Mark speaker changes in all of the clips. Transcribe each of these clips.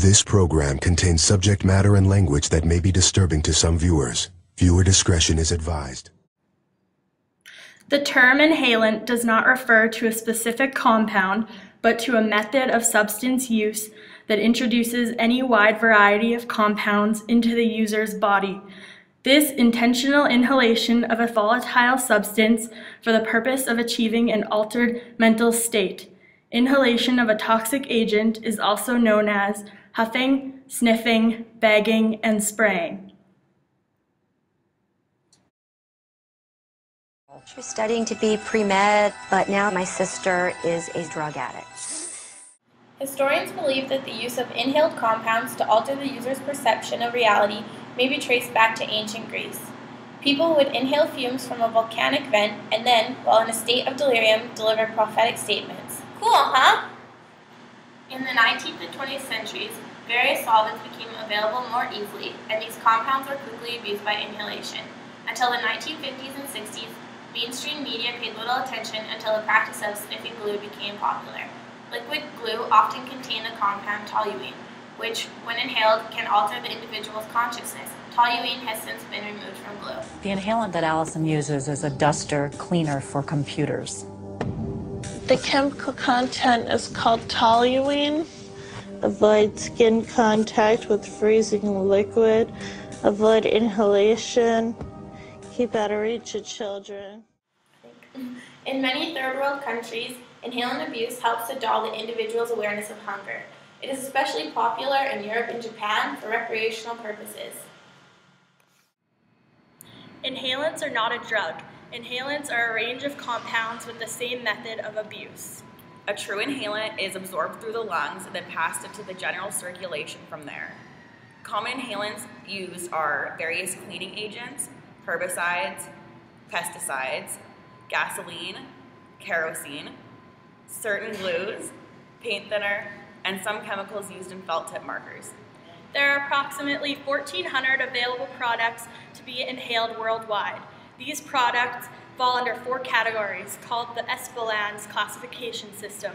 Speaker 1: This program contains subject matter and language that may be disturbing to some viewers. Viewer discretion is advised.
Speaker 2: The term inhalant does not refer to a specific compound, but to a method of substance use that introduces any wide variety of compounds into the user's body. This intentional inhalation of a volatile substance for the purpose of achieving an altered mental state. Inhalation of a toxic agent is also known as huffing, sniffing, bagging, and spraying.
Speaker 3: She was studying to be pre-med, but now my sister is a drug addict.
Speaker 4: Historians believe that the use of inhaled compounds to alter the user's perception of reality may be traced back to ancient Greece. People would inhale fumes from a volcanic vent and then, while in a state of delirium, deliver prophetic statements. Cool, huh? In the 19th and 20th centuries, various solvents became available more easily, and these compounds were quickly abused by inhalation. Until the 1950s and 60s, mainstream media paid little attention until the practice of sniffing glue became popular. Liquid glue often contained the compound toluene, which, when inhaled, can alter the individual's consciousness. Toluene has since been removed from glue.
Speaker 5: The inhalant that Allison uses is a duster cleaner for computers.
Speaker 6: The chemical content is called toluene. Avoid skin contact with freezing liquid. Avoid inhalation. Keep out of reach of children.
Speaker 4: In many third world countries, inhalant abuse helps to dull the individual's awareness of hunger. It is especially popular in Europe and Japan for recreational purposes.
Speaker 2: Inhalants are not a drug. Inhalants are a range of compounds with the same method of abuse.
Speaker 7: A true inhalant is absorbed through the lungs and then passed into the general circulation from there. Common inhalants used are various cleaning agents, herbicides, pesticides, gasoline, kerosene, certain glues, paint thinner, and some chemicals used in felt tip markers.
Speaker 2: There are approximately 1,400 available products to be inhaled worldwide. These products fall under 4 categories called the Espelans classification system: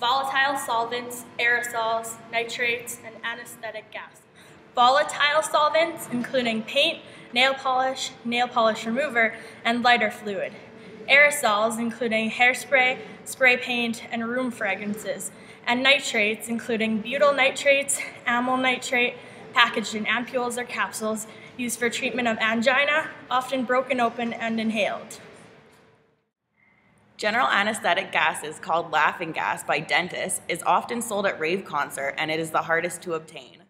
Speaker 2: volatile solvents, aerosols, nitrates, and anesthetic gas. Volatile solvents including paint, nail polish remover, and lighter fluid. Aerosols including hairspray, spray paint, and room fragrances. And nitrates including butyl nitrates, amyl nitrate, packaged in ampules or capsules, used for treatment of angina, often broken open and inhaled.
Speaker 7: General anesthetic gases, called laughing gas by dentists, is often sold at rave concert, and it is the hardest to obtain.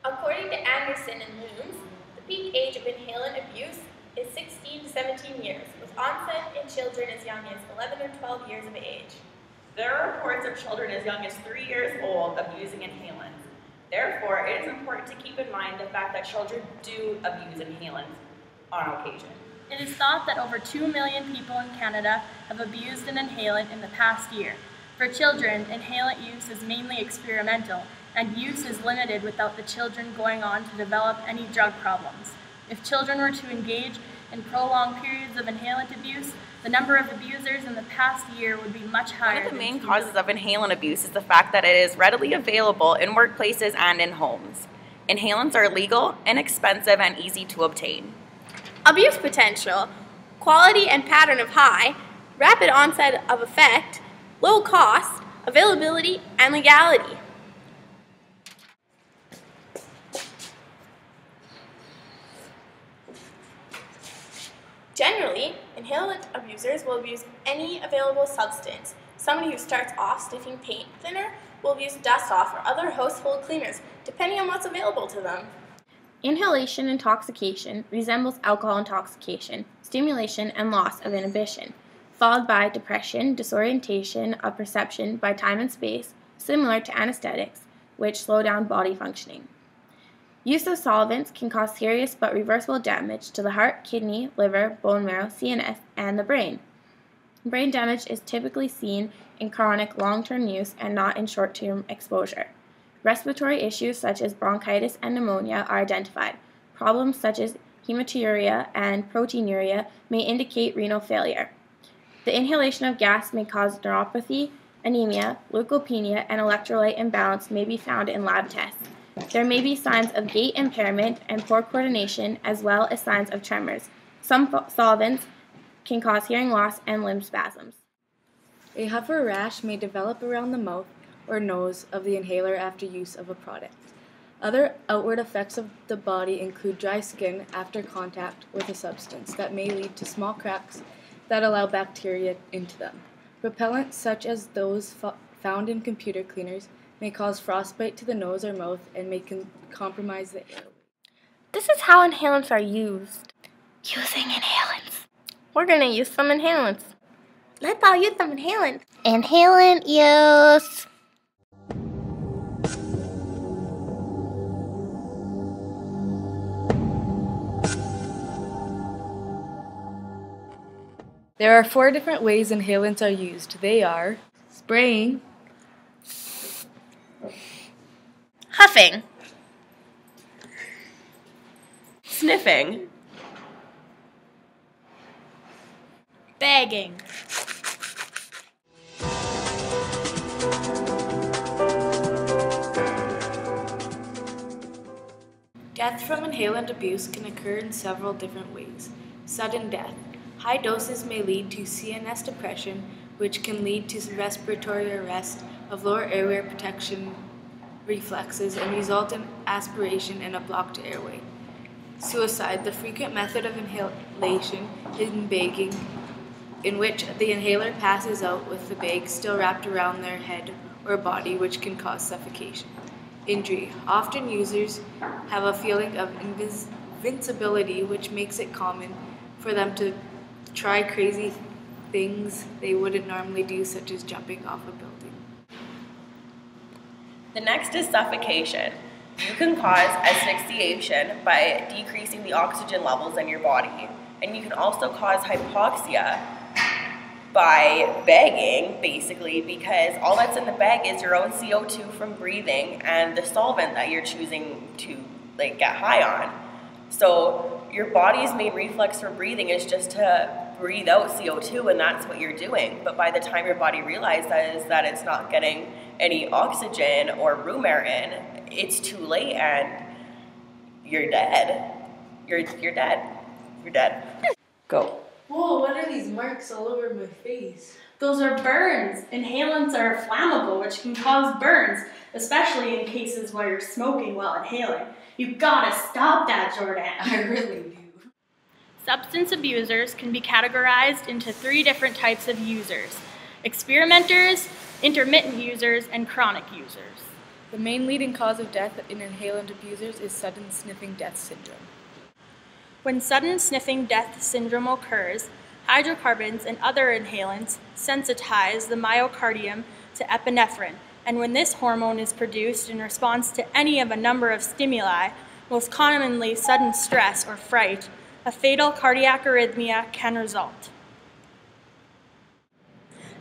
Speaker 4: According to Anderson and Looms, the peak age of inhalant abuse is 16 to 17 years, with onset in children as young as 11 or 12 years of age.
Speaker 7: There are reports of children as young as 3 years old abusing inhalants. Therefore, it is important to keep in mind the fact that children do abuse inhalants on occasion.
Speaker 2: It is thought that over 2 million people in Canada have abused an inhalant in the past year. For children, inhalant use is mainly experimental, and use is limited without the children going on to develop any drug problems. If children were to engage in prolonged periods of inhalant abuse, the number of abusers in the past year would be much higher.
Speaker 7: One of the main causes of inhalant abuse is the fact that it is readily available in workplaces and in homes. Inhalants are legal, inexpensive, and easy to obtain.
Speaker 4: Abuse potential: quality and pattern of high, rapid onset of effect, low cost, availability, and legality. Generally, inhalant abusers will abuse any available substance. Somebody who starts off sniffing paint thinner will abuse dust-off or other household cleaners, depending on what's available to them. Inhalation intoxication resembles alcohol intoxication, stimulation, and loss of inhibition, followed by depression, disorientation of perception by time and space, similar to anesthetics, which slow down body functioning. Use of solvents can cause serious but reversible damage to the heart, kidney, liver, bone marrow, CNS, and the brain. Brain damage is typically seen in chronic long-term use and not in short-term exposure. Respiratory issues such as bronchitis and pneumonia are identified. Problems such as hematuria and proteinuria may indicate renal failure. The inhalation of gas may cause neuropathy, Anemia, leukopenia, and electrolyte imbalance may be found in lab tests. There may be signs of gait impairment and poor coordination, as well as signs of tremors. Some solvents can cause hearing loss and limb spasms.
Speaker 8: A huff or rash may develop around the mouth or nose of the inhaler after use of a product. Other outward effects of the body include dry skin after contact with a substance that may lead to small cracks that allow bacteria into them. Repellents, such as those found in computer cleaners, may cause frostbite to the nose or mouth and may compromise the airway.
Speaker 4: This is how inhalants are used. Using inhalants. We're going to use some inhalants. Let's all use some inhalants. Inhalant use.
Speaker 8: There are 4 different ways inhalants are used. They are spraying,
Speaker 4: Huffing.
Speaker 7: Sniffing.
Speaker 2: Bagging.
Speaker 8: Death from inhalant abuse can occur in several different ways. Sudden death. High doses may lead to CNS depression, which can lead to respiratory arrest of lower airway protection reflexes and result in aspiration and a blocked airway. Suicide. The frequent method of inhalation is bagging, in which the inhaler passes out with the bag still wrapped around their head or body, which can cause suffocation. Injury. Often users have a feeling of invincibility, which makes it common for them to try crazy things they wouldn't normally do, such as jumping off a building.
Speaker 7: The next is suffocation. You can cause asphyxiation by decreasing the oxygen levels in your body. And you can also cause hypoxia by bagging, basically, because all that's in the bag is your own CO2 from breathing and the solvent that you're choosing to get high on. So your body's main reflex for breathing is just to breathe out CO2, and that's what you're doing. But by the time your body realizes that it's not getting any oxygen or room air in, it's too late and you're dead. You're dead. You're dead. Go.
Speaker 8: Whoa, what are these marks all over my face?
Speaker 2: Those are burns. Inhalants are flammable, which can cause burns, especially in cases where you're smoking while inhaling. You gotta stop that, Jordan.
Speaker 8: I really do.
Speaker 2: Substance abusers can be categorized into 3 different types of users: experimenters, intermittent users, and chronic users.
Speaker 8: The main leading cause of death in inhalant abusers is sudden sniffing death syndrome.
Speaker 2: When sudden sniffing death syndrome occurs, hydrocarbons and other inhalants sensitize the myocardium to epinephrine, and when this hormone is produced in response to any of a number of stimuli, most commonly sudden stress or fright, a fatal cardiac arrhythmia can result.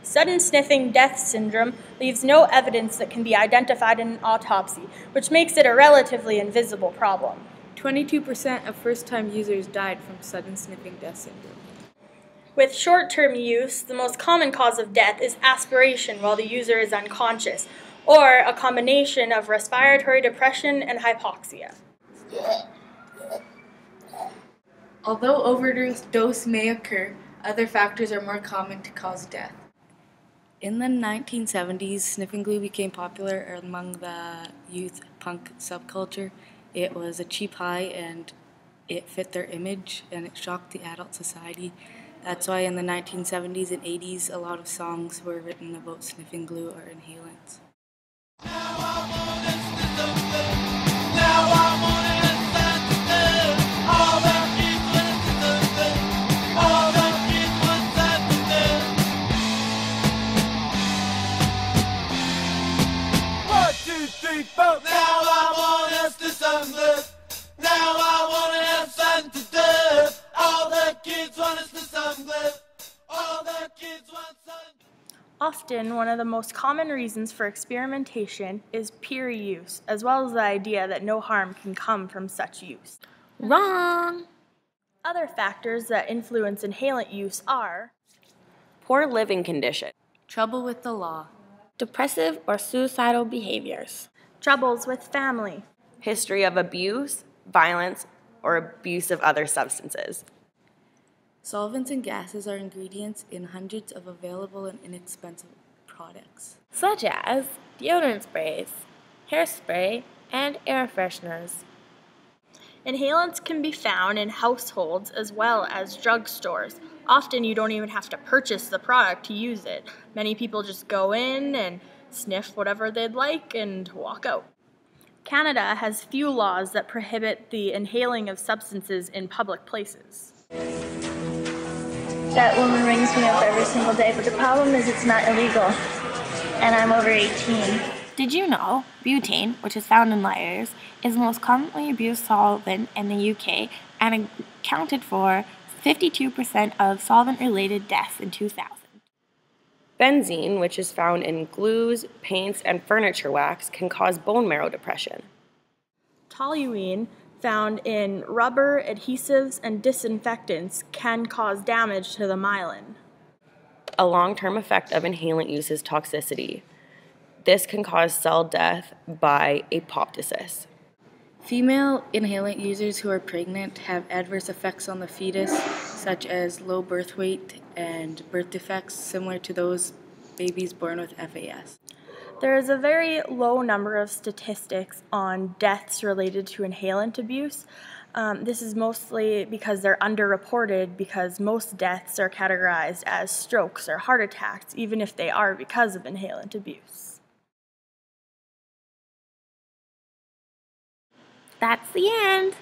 Speaker 2: Sudden sniffing death syndrome leaves no evidence that can be identified in an autopsy, which makes it a relatively invisible problem.
Speaker 8: 22% of first-time users died from sudden sniffing death syndrome.
Speaker 2: With short-term use, the most common cause of death is aspiration while the user is unconscious, or a combination of respiratory depression and hypoxia.
Speaker 8: Although overdose may occur, other factors are more common to cause death. In the 1970s, sniffing glue became popular among the youth punk subculture. It was a cheap high and it fit their image and it shocked the adult society. That's why in the 1970s and 80s, a lot of songs were written about sniffing glue or inhalants.
Speaker 2: Often, one of the most common reasons for experimentation is peer use, as well as the idea that no harm can come from such use.
Speaker 4: Wrong!
Speaker 2: Other factors that influence inhalant use are
Speaker 7: Poor living condition.
Speaker 8: Trouble with the law.
Speaker 4: depressive or suicidal behaviors,
Speaker 2: troubles with family,
Speaker 7: history of abuse, violence, or abuse of other substances.
Speaker 8: Solvents and gases are ingredients in hundreds of available and inexpensive products,
Speaker 4: such as deodorant sprays, hairspray, and air fresheners.
Speaker 2: Inhalants can be found in households as well as drugstores. Often you don't even have to purchase the product to use it. Many people just go in and sniff whatever they'd like and walk out. Canada has few laws that prohibit the inhaling of substances in public places.
Speaker 9: That woman rings me up every single day, but the problem is it's not illegal, and I'm over 18.
Speaker 4: Did you know butane, which is found in lighters, is the most commonly abused solvent in the UK and accounted for 52% of solvent-related deaths in 2000?
Speaker 7: Benzene, which is found in glues, paints, and furniture wax, can cause bone marrow depression.
Speaker 2: Toluene, found in rubber, adhesives, and disinfectants, can cause damage to the myelin.
Speaker 7: A long-term effect of inhalant use is toxicity. This can cause cell death by apoptosis.
Speaker 8: Female inhalant users who are pregnant have adverse effects on the fetus, such as low birth weight and birth defects similar to those babies born with FAS.
Speaker 2: There is a very low number of statistics on deaths related to inhalant abuse. This is mostly because they're underreported, because most deaths are categorized as strokes or heart attacks, even if they are because of inhalant abuse.
Speaker 4: That's the end.